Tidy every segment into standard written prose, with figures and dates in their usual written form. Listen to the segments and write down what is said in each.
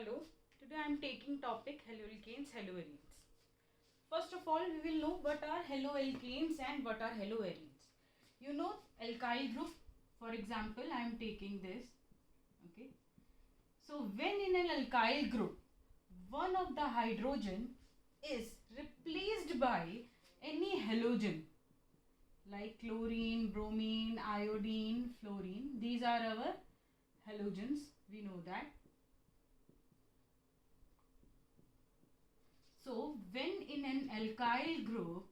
Hello, today I am taking topic haloalkanes, haloarenes. First of all, we will know what are haloalkanes and what are haloarenes. You know alkyl group, for example, I am taking this. Okay. So when in an alkyl group, one of the hydrogen is replaced by any halogen like chlorine, bromine, iodine, fluorine. These are our halogens, we know that. So when in an alkyl group,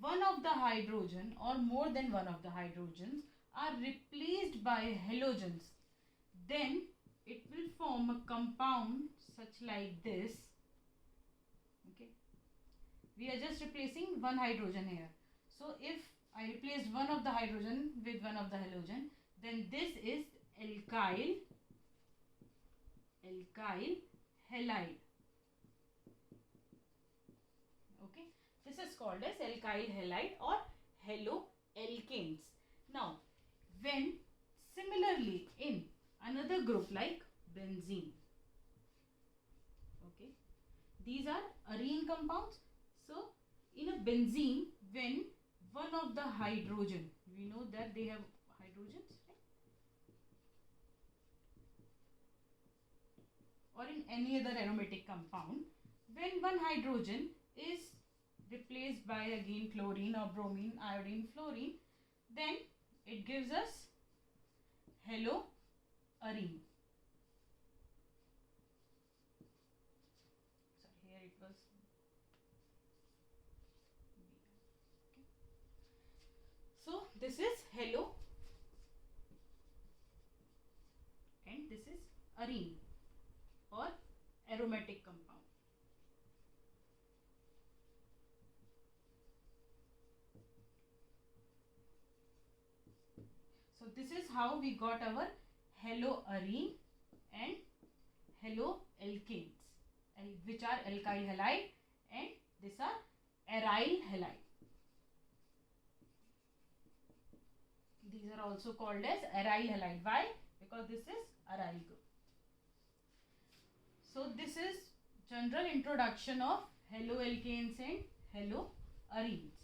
one of the hydrogen or more than one of the hydrogens are replaced by halogens, then it will form a compound such like this. Okay, we are just replacing one hydrogen here. So if I replaced one of the hydrogen with one of the halogen, then this is alkyl halide. Okay, this is called as alkyl halide or haloalkanes. Now, when similarly in another group like benzene, okay, these are arene compounds. So in a benzene, when one of the hydrogen, we know that they have hydrogens, right? Or in any other aromatic compound, when one hydrogen is replaced by again chlorine or bromine, iodine, fluorine, then it gives us haloarene. Sorry, here it was. Okay. So this is halo and this is arene or aromatic compound. So this is how we got our haloarene and haloalkanes, which are alkyl halide, and these are aryl halide. These are also called as aryl halide. Why? Because this is aryl group. So this is general introduction of haloalkanes and haloarenes.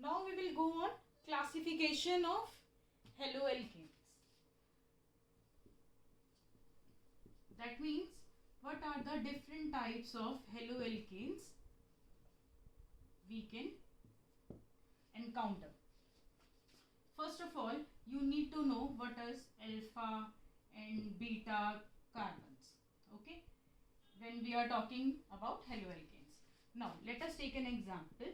Now we will go on classification of haloalkanes. That means what are the different types of haloalkanes we can encounter. First of all, you need to know what is alpha and beta carbons. Okay, when we are talking about haloalkanes. Now let us take an example.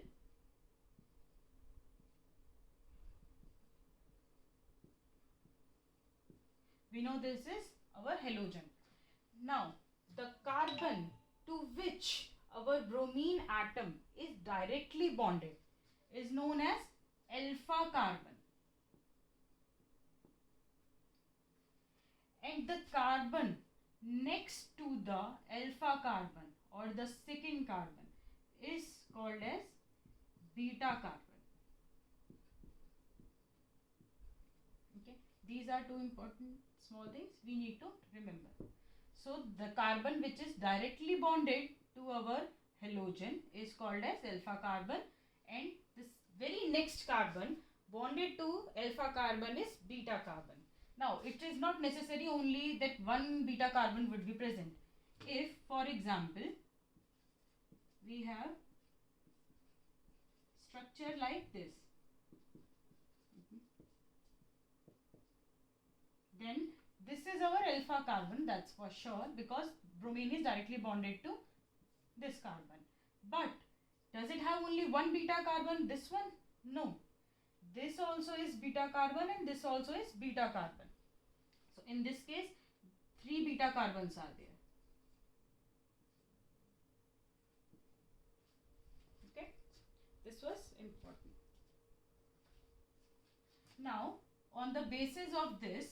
We know this is our halogen. Now, the carbon to which our bromine atom is directly bonded is known as alpha carbon. And the carbon next to the alpha carbon or the second carbon is called as beta carbon. Okay, these are two important small things we need to remember. So the carbon which is directly bonded to our halogen is called as alpha carbon, and this very next carbon bonded to alpha carbon is beta carbon. Now it is not necessary only that one beta carbon would be present. If for example we have structure like this, then this is our alpha carbon, that's for sure, because bromine is directly bonded to this carbon. But does it have only one beta carbon, this one? No. This also is beta carbon and this also is beta carbon. So in this case, 3 beta carbons are there. Okay, this was important. Now on the basis of this,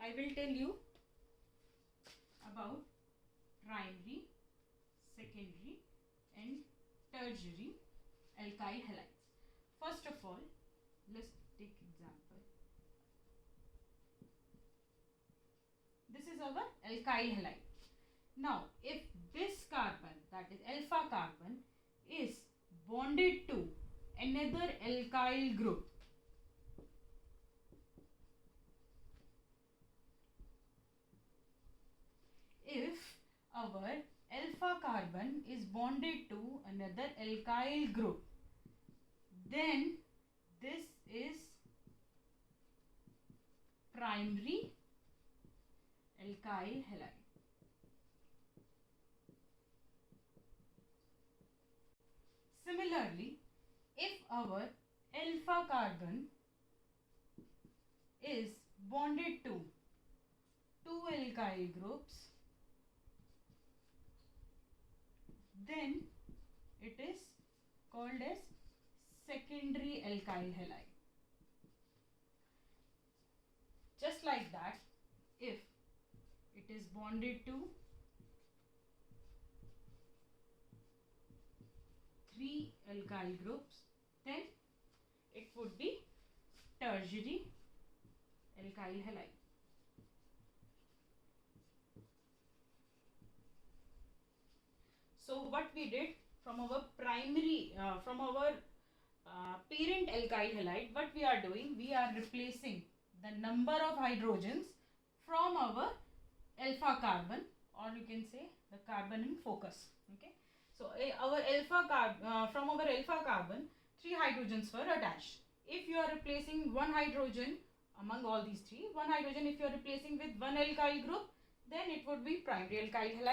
I will tell you about primary, secondary and tertiary alkyl halides. First of all, let's take example. This is our alkyl halide. Now, if this carbon, that is alpha carbon, is bonded to another alkyl group, if our alpha carbon is bonded to another alkyl group, then this is primary alkyl halide. Similarly, if our alpha carbon is bonded to two alkyl groups, then it is called as secondary alkyl halide. Just like that, if it is bonded to three alkyl groups, then it would be tertiary alkyl halide. So what we did from our primary, from our parent alkyl halide, what we are doing, we are replacing the number of hydrogens from our alpha carbon, or you can say the carbon in focus. Okay. So our from our alpha carbon, 3 hydrogens were attached. If you are replacing one hydrogen among all these 3, one hydrogen if you are replacing with one alkyl group, then it would be primary alkyl halide.